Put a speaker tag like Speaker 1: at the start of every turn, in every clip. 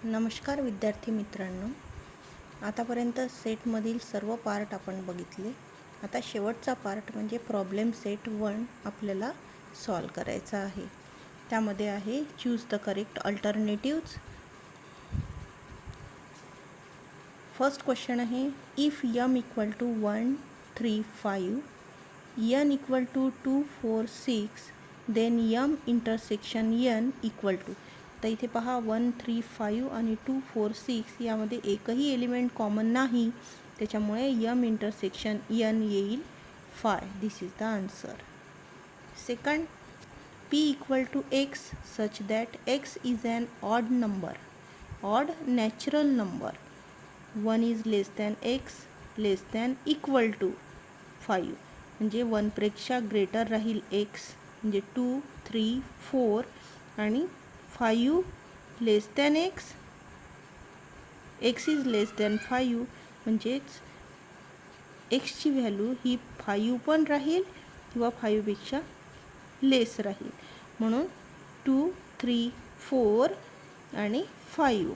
Speaker 1: नमस्कार विद्यार्थी मित्रांनो, आतापर्यंत सेटमधील सर्व पार्ट आपण बघितले. आता शेवटचा पार्ट म्हणजे प्रॉब्लेम सेट 1 आपल्याला सॉल्व करायचा आहे. त्यामध्ये आहे choose the correct alternatives. First question आहे if M equal to 1 3 5 n equal to 2 4 6 then M intersection n equal to. तर इथे पहा 1 3 5 आणि 2 4 6 यामध्ये एकही एलिमेंट कॉमन नाही, त्याच्यामुळे यम इंटरसेक्शन n येईल 5. This is the answer. Second, p equal to x such that x is an odd number, odd natural number. 1 is less than x less than equal to 5 म्हणजे 1पेक्षा greater राहील x म्हणजे 2 3 4 आणि 5 less than x, x is less than 5 म्हणजेच एक्सची value ही 5 पण राहील किंवा 5पेक्षा less राहील, म्हणून 2 3 4 आणि 5.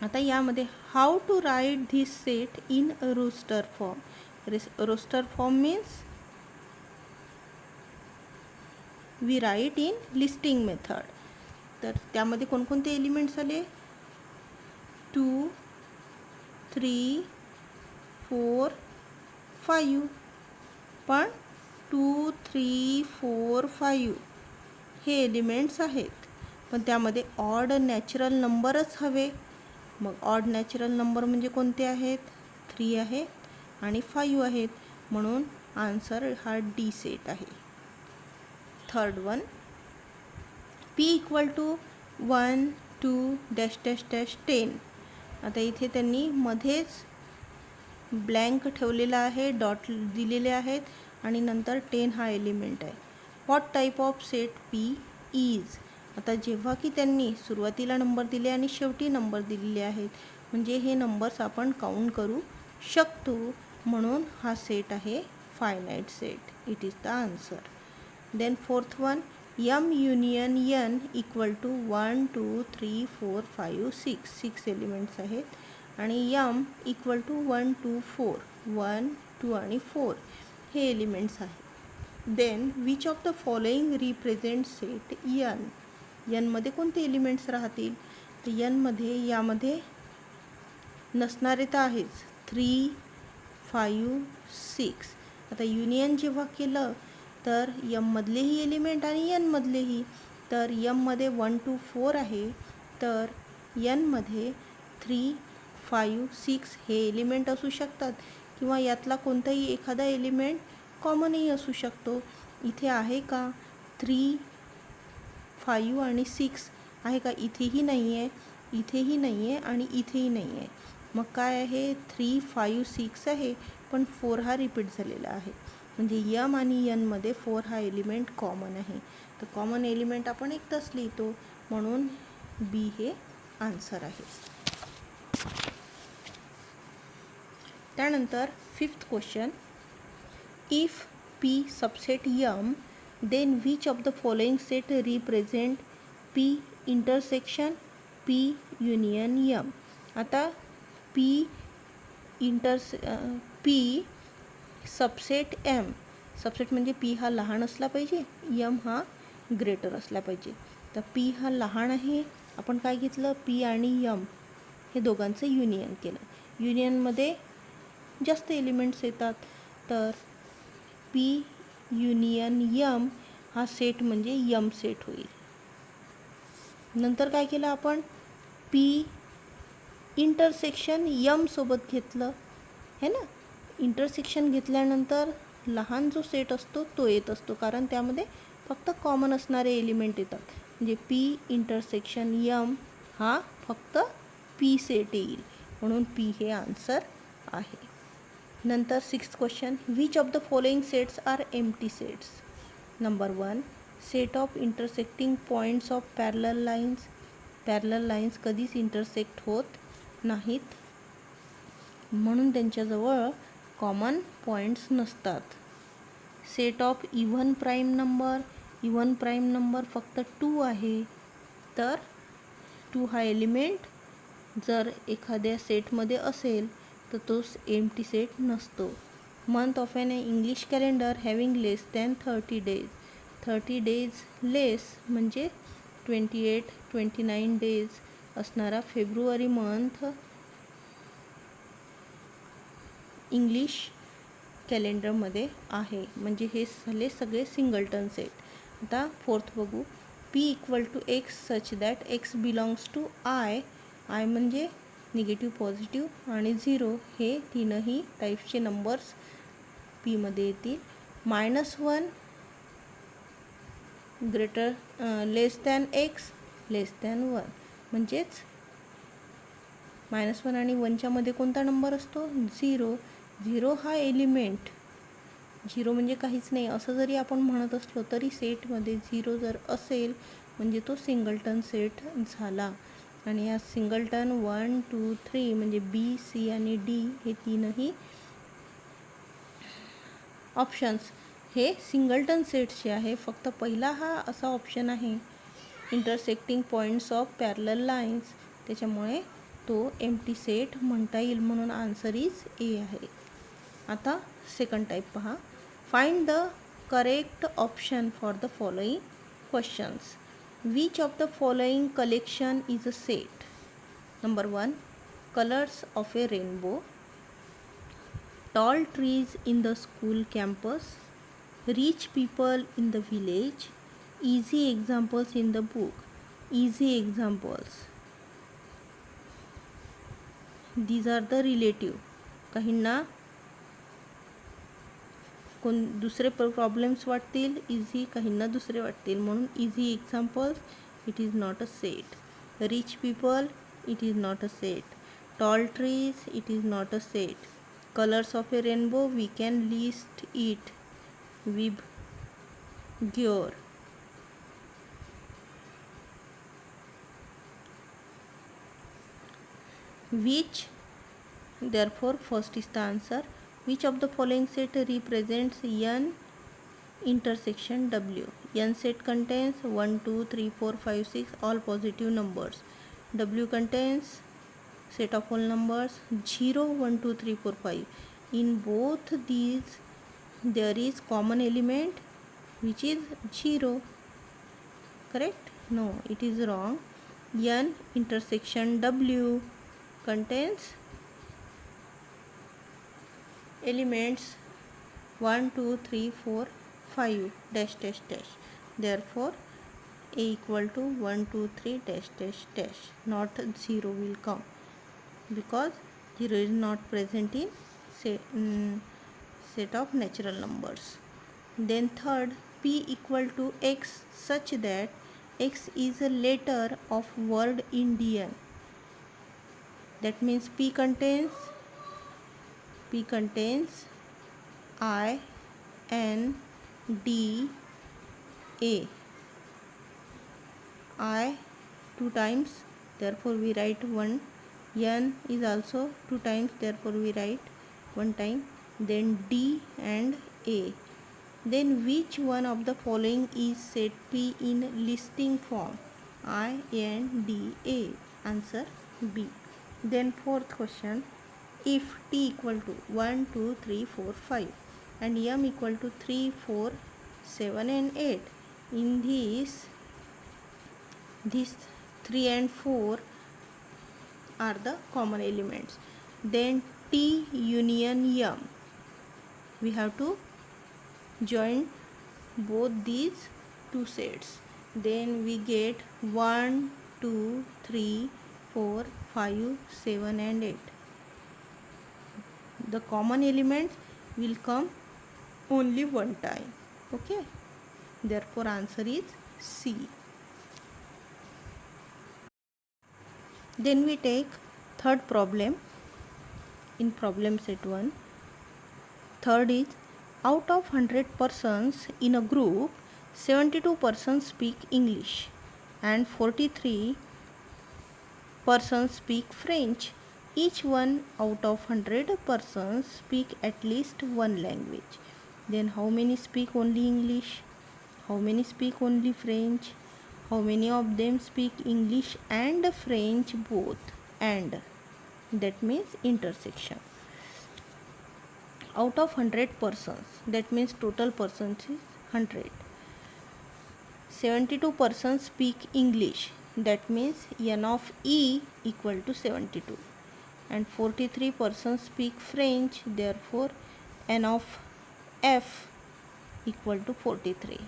Speaker 1: आता यामध्ये how to write this set in roster form. Roster form means we write in listing method. तर त्यामध्ये कोणकोणते एलिमेंट्स आले? 2 3 4 5. पण 2 3 4 5 हे एलिमेंट्स आहेत, पण त्यामध्ये ऑड नॅचरल नंबरच हवे. मग ऑड नॅचरल नंबर म्हणजे कोणते आहेत? 3 आहे आणि 5 आहेत, म्हणून आन्सर हा डी सेट आहे. Third one, p equal to 1 2 dash dash dash 10. आता इथे त्यांनी मध्येच ब्लँक ठेवलेला आहे, डॉट दिलेले आहेत आणि नंतर 10 हा एलिमेंट आहे. What type of set p is. आता जेव्हा की त्यांनी सुरुवातीला नंबर दिले आणि शेवटी नंबर दिलेले आहेत, म्हणजे हे नंबर्स आपण काउंट करू शकतो, म्हणून हा सेट आहे finite set. It is the answer. Then fourth one, M union n equal to 1 2 3 4 5 6. 6 elements आहेत आणि यम इक्वल टू 1 2 4 1 2 आणि 4 हे एलिमेंट्स आहेत. Then which of the following represent set n. मध्ये कोणते एलिमेंट्स राहतील? तर यामध्ये नसणारे तर आहेच 3 5 6. आता युनियन जेव्हा केलं तर यममधलेही एलिमेंट आणि एनमधलेही. तर यममध्ये 1 2 4 आहे, तर एनमध्ये 3 5 6 हे एलिमेंट असू शकतात, किंवा यातला कोणताही एखादा एलिमेंट कॉमनही असू शकतो. इथे आहे का 3 5 आणि 6 आहे का? इथेही नाही आहे, इथेही नाही आहे आणि इथेही नाही आहे. मग काय आहे? 3 5 6 आहे, पण 4 हा रिपीट झालेला आहे, म्हणजे यम आणि एनमध्ये 4 हा एलिमेंट कॉमन आहे. तर कॉमन एलिमेंट आपण एकदाच लिहितो, म्हणून बी हे आन्सर आहे. त्यानंतर fifth question, if P subset M then which of the following set represent P intersection P union M. आता पी सबसेट एम. सबसेट म्हणजे पी हा लहान असला पाहिजे, यम हा ग्रेटर असला पाहिजे. तर पी हा लहान आहे, आपण काय घेतलं? पी आणि यम हे दोघांचं युनियन केलं. युनियनमध्ये जास्त एलिमेंट्स येतात, तर पी युनियन यम हा सेट म्हणजे यम सेट होईल. नंतर काय केलं आपण? पी इंटरसेक्शन यम सोबत घेतलं है ना. इंटरसेक्शन घेतल्यानंतर लहान जो सेट असतो तो येत असतो, कारण त्यामध्ये फक्त कॉमन असणारे एलिमेंट येतात, म्हणजे पी इंटरसेक्शन यम हा फक्त पी सेट येईल, म्हणून पी हे आन्सर आहे. नंतर sixth question, which of the following sets are empty sets. Number 1, set of intersecting points of parallel lines. Parallel lines कधीच इंटरसेक्ट होत नाहीत, म्हणून त्यांच्याजवळ कॉमन पॉईंट्स नसतात. Set of even prime number. Even prime number फक्त 2 आहे, तर 2 हा एलिमेंट जर एखाद्या सेटमध्ये असेल तर तो एम्प्टी सेट नसतो. Month of an English calendar having less than 30 days. 30 days less म्हणजे 28, 29 डेज असणारा फेब्रुवारी मंथ इंग्लिश कॅलेंडरमध्ये आहे. म्हणजे हे झाले सगळे सिंगलटन सेट. आता फोर्थ बघू. P equal to x such that x belongs to I. I म्हणजे निगेटिव्ह, पॉझिटिव्ह आणि 0 हे तीनही टाईप्सचे नंबर्स पीमध्ये येतील. -1 greater less than x less than 1 म्हणजेच -1 आणि 1च्या मध्ये कोणता नंबर असतो? 0. 0 हा एलिमेंट, 0 म्हणजे काहीच नाही असं जरी आपण म्हणत असलो तरी सेटमध्ये 0 जर असेल म्हणजे तो सिंगलटन सेट झाला. आणि या सिंगलटन 1, 2, 3 म्हणजे बी, सी आणि डी हे तीनही ऑप्शन्स हे सिंगलटन सेटचे आहे. फक्त पहिला हा असा ऑप्शन आहे intersecting points of parallel lines, त्याच्यामुळे तो एम्प्टी सेट म्हणता येईल, म्हणून आन्सर इज ए आहे. आता सेकंड टाईप पहा. Find the correct option for the following questions. Which of the following collection is a set? Number 1 colours of A rainbow, tall trees in the school campus, rich people in the village, easy examples in the book. Easy examples, these are the relative. काहींना दुसरे problems वाटतील easy, काहींना दुसरे वाटतील, म्हणून easy examples it is not a set. Rich people it is not a set. Tall trees it is not a set. Colors of a rainbow we can list it with Gior. Which, therefore first is the answer. Which of the following set represents n intersection W? N set contains 1, 2, 3, 4, 5, 6 all positive numbers. W contains set of whole numbers 0, 1, 2, 3, 4, 5. In both these there is common element which is 0. Correct? No, it is wrong. N intersection W contains elements 1, 2, 3, 4, 5 dash dash dash. Therefore A equal to 1, 2, 3 dash dash dash, not 0 will come because 0 is not present in set of natural numbers. Then third, P equal to X such that X is a letter of word Indian. That means P contains I, N, D, A. I 2 times, therefore we write 1. N is also 2 times, therefore we write 1 time. Then D and A. Then which one of the following is set P in listing form? I, N, D, A. Answer B. Then fourth question. If T equal to 1, 2, 3, 4, 5 and M equal to 3, 4, 7 and 8, in these 3 and 4 are the common elements. Then T union M, we have to join both these two sets. Then we get 1, 2, 3, 4, 5, 7 and 8. The common elements will come only one time. Okay, therefore answer is C. Then we take third problem in problem set 1. Third is, out of 100 persons in a group, 72 persons speak English and 43 persons speak French. Each one out of 100 persons speak at least one language. Then how many speak only English? How many speak only French? How many of them speak English and French both and, that means intersection. Out of 100 persons, that means total persons is 100. 72 persons speak English, that means N of E equal to 72. And 43 persons speak French, therefore N of F equal to 43.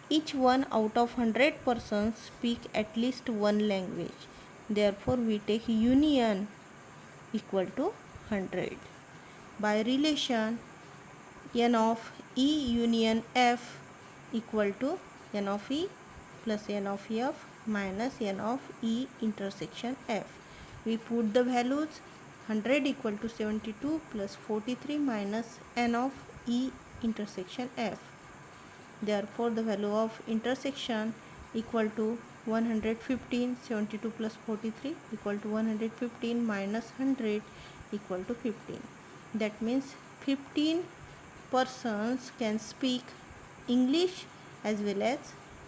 Speaker 1: Each one out of 100 persons speak at least one language, therefore we take union equal to 100. By relation, N of E union F equal to N of E plus N of F minus N of E intersection F. We put the values 100 equal to 72 plus 43 minus N of E intersection F. Therefore, the value of intersection equal to 115, 72 plus 43 equal to 115 minus 100 equal to 15. That means 15 persons can speak English as well as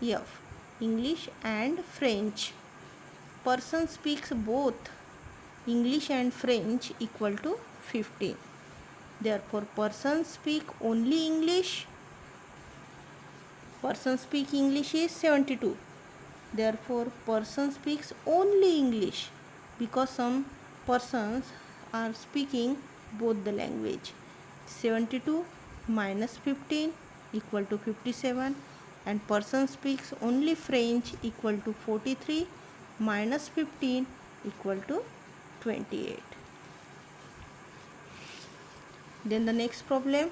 Speaker 1: F, English and French. Person speaks both English and French equal to 15. Therefore, person speak only English. Person speak English is 72. Therefore, person speaks only English, because some persons are speaking both the language. 72 minus 15 equal to 57, and person speaks only French equal to 43 minus 15 equal to 28. Then the next problem,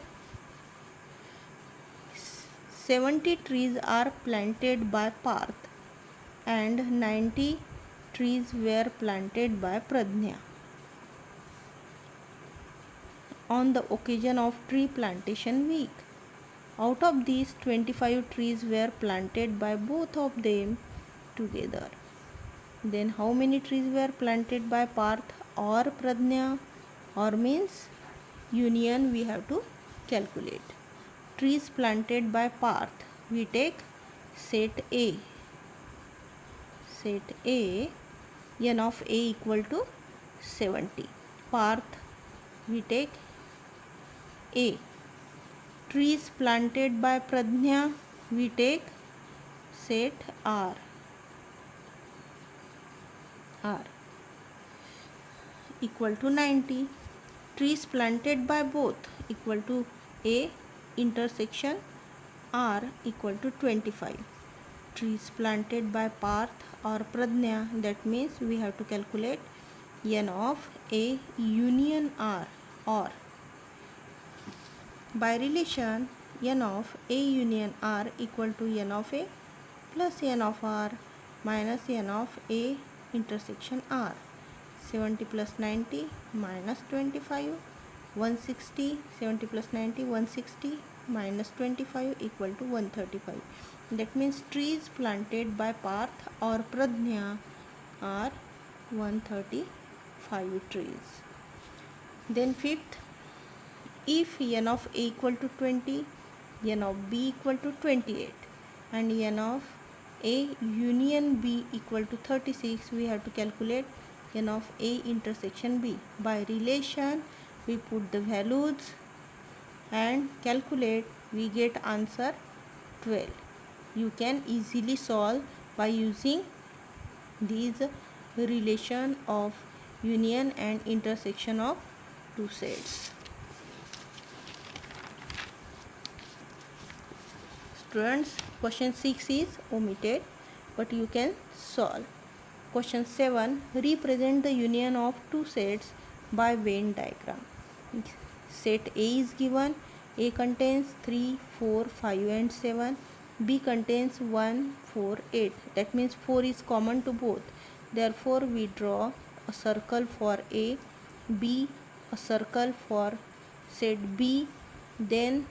Speaker 1: 70 trees are planted by Parth and 90 trees were planted by Pradnya on the occasion of tree plantation week. Out of these, 25 trees were planted by both of them together. Then how many trees were planted by Parth or Pradnya, or means union we have to calculate. Trees planted by Parth, we take set A. Set A, N of A equal to 70. Parth, we take A. Trees planted by Pradnya, we take set R. R equal to 90. Trees planted by both equal to A intersection R equal to 25. Trees planted by Parth or Pradnya, that means we have to calculate N of A union R, or by relation N of A union R equal to N of A plus N of R minus N of A intersection R. 70 plus 90 minus 25, 160, 70 plus 90, 160 minus 25 equal to 135. That means trees planted by Parth or Pradnya are 135 trees. Then fifth, if N of A equal to 20, N of B equal to 28 and N of A union B equal to 36, we have to calculate N of A intersection B. By relation, we put the values and calculate, we get answer 12. You can easily solve by using these relation of union and intersection of two sets. Students, question 6 is omitted, but you can solve. Question 7, represent the union of two sets by Venn diagram. Set A is given. A contains 3, 4, 5 and 7. B contains 1, 4, 8. That means 4 is common to both. Therefore, we draw a circle for A, B, a circle for set B. Then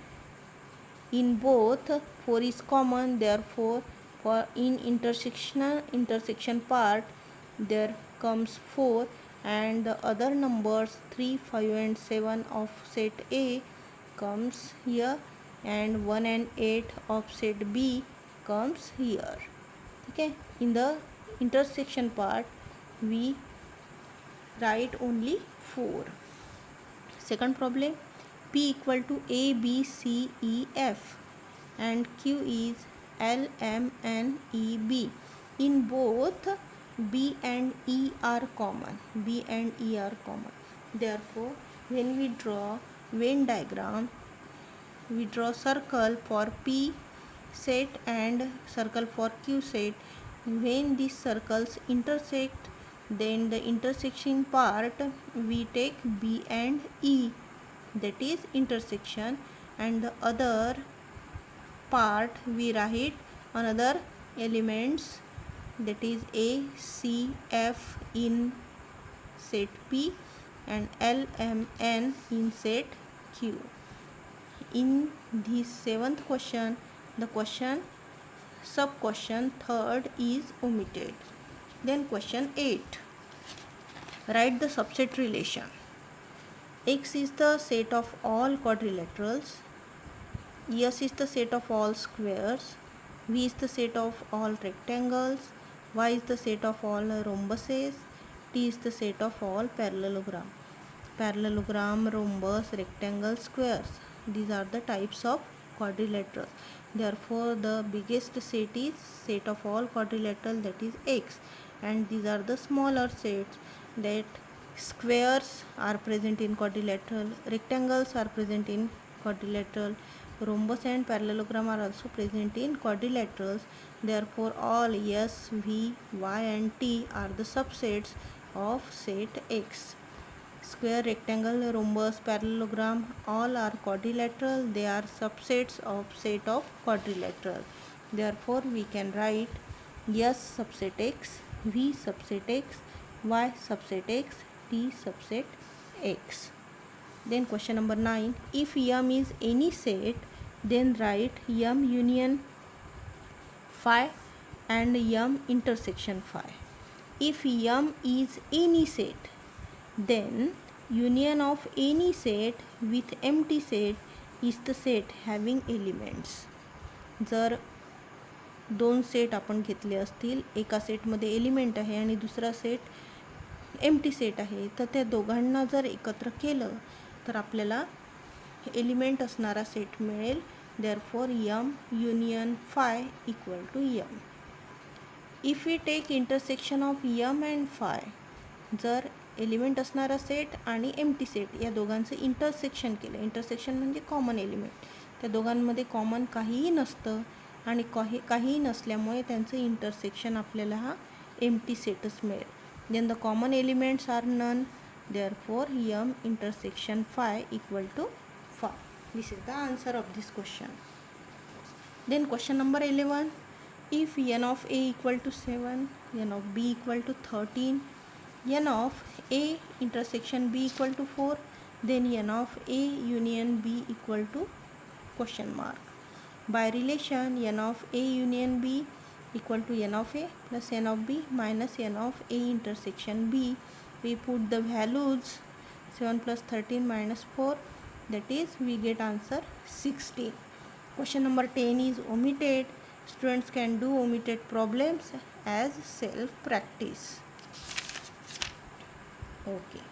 Speaker 1: in both 4 is common, therefore for in intersection part there comes 4, and the other numbers 3, 5 and 7 of set A comes here, and 1 and 8 of set B comes here. Okay, in the intersection part we write only 4. Second problem, P equal to A, B, C, E, F and Q is L, M, N, E, B. In both B and E are common. B and E are common. Therefore, when we draw Venn diagram, we draw circle for P set and circle for Q set. When these circles intersect, then the intersection part we take B and E, that is intersection, and the other part we write another elements, that is A, C, F in set P and L, M, N in set Q. In this seventh question, the question sub question third is omitted. Then question 8, write the subset relation. X is the set of all quadrilaterals, S is the set of all squares, V is the set of all rectangles, Y is the set of all rhombuses, T is the set of all parallelogram. Parallelogram, rhombus, rectangle, squares. These are the types of quadrilaterals. Therefore, the biggest set is set of all quadrilateral, that is X, and these are the smaller sets, that squares are present in quadrilateral, rectangles are present in quadrilateral, rhombus and parallelogram are also present in quadrilaterals. Therefore, all S, V, Y and T are the subsets of set X. Square, rectangle, rhombus, parallelogram all are quadrilateral. They are subsets of set of quadrilateral. Therefore, we can write S subset X, V subset X, Y subset X, T subset X. Then question number 9, if M is any set, then write M union phi and M intersection phi. If M is any set, then union of any set with empty set is the set having elements. जर दोन set आपण घेतले असतील, एका सेटमध्ये element आहे आणि दुसरा set empty set आहे, तर त्या दोघांना जर एकत्र केलं तर आपल्याला एलिमेंट असणारा सेट मिळेल. Therefore M union phi equal to M. If we take intersection of M and phi, जर एलिमेंट असणारा सेट आणि एम्प्टी सेट या दोघांचं इंटरसेक्शन केलं, इंटरसेक्शन म्हणजे कॉमन एलिमेंट, त्या दोघांमध्ये कॉमन काहीही नसतं आणि काहीही नसल्यामुळे त्यांचं इंटरसेक्शन आपल्याला हा एम्प्टी सेटच मिळेल. Then the common elements are none, therefore M intersection phi equal to phi. This is the answer of this question. Then question number 11, if n of A equal to 7, n of B equal to 13, n of A intersection B equal to 4, then n of A union B equal to question mark. By relation, n of A union B equal to n of A plus n of B minus n of A intersection B. We put the values 7 plus 13 minus 4, that is we get answer 16. Question number 10 is omitted. Students can do omitted problems as self practice. Okay.